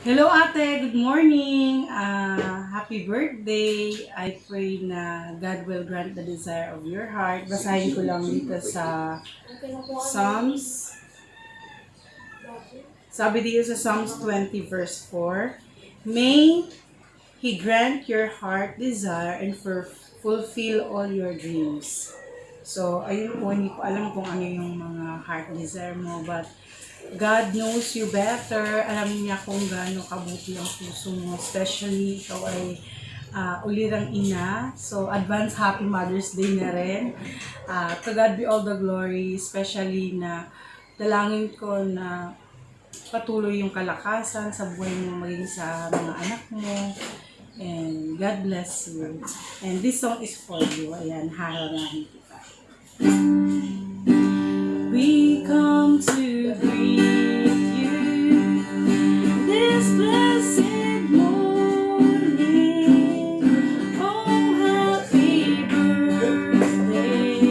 Hello ate, good morning. Happy birthday. I pray na God will grant the desire of your heart. Basahin ko lang dito sa Psalms. Sabi dito sa Psalms 20 verse 4, May He grant your heart desire and fulfill all your dreams. So, ayun po, hindi ko alam kung ano yung mga heart desire mo, but God knows you better. Alam niya kung gaano kabuti ang puso mo. Especially, ikaw ay ulirang ina. So, advance Happy Mother's Day na rin. To God be all the glory. Especially na dalangin ko na patuloy yung kalakasan sa buhay mo, maging sa mga anak mo. And God bless you. And this song is for you. Ayan, haranahin kita. We come to greet you this blessed morning. Oh, happy birthday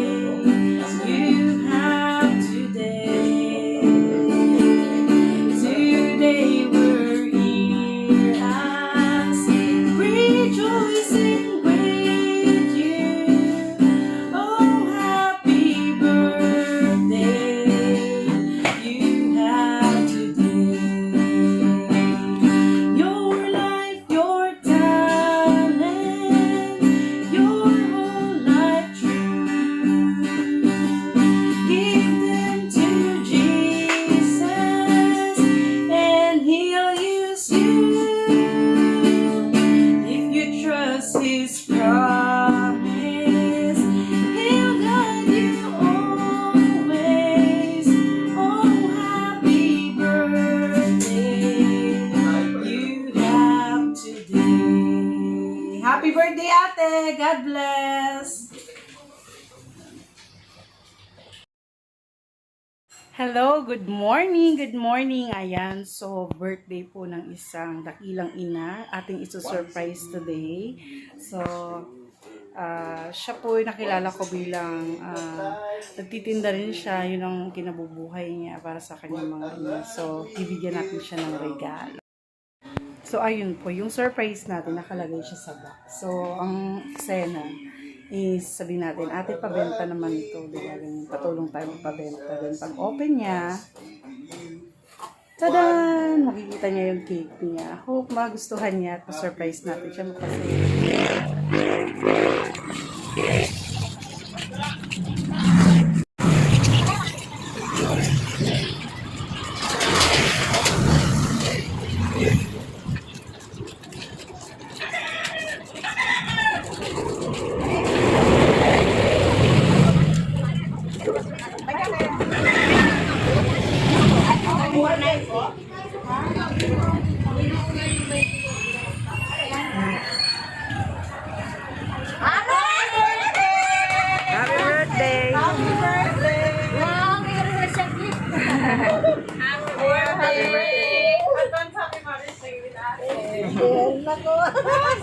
you have today. Today we're here as rejoicing with you. Oh, happy birthday you have today. Your life, your talent, your whole life true. Give them to Jesus and He'll use you. If you trust His promise, He'll guide you always. Oh, happy birthday you have today. Happy birthday, ate! God bless! Hello, good morning, good morning. Ayan, so birthday po ng isang dakilang ina, ating iso-surprise today. So, siya po ay nakilala ko bilang nagtitinda rin siya, yun ang kinabubuhay niya para sa kanyang mga ina. So, bibigyan natin siya ng regalo. So, ayun po, yung surprise natin, nakalagay siya sa box. So, ang eksena is sabihin natin, ate, pabenta naman ito. Diba? Patulong tayo magpabenta. Then, pag open niya, tadan! Makikita niya yung cake niya. Hope magustuhan niya at pa-surprise natin siya magpasaya. Happy birthday! Happy birthday! Wow, meron na siya gift. Happy birthday! Advance Happy Mother's Day with ate. Nako.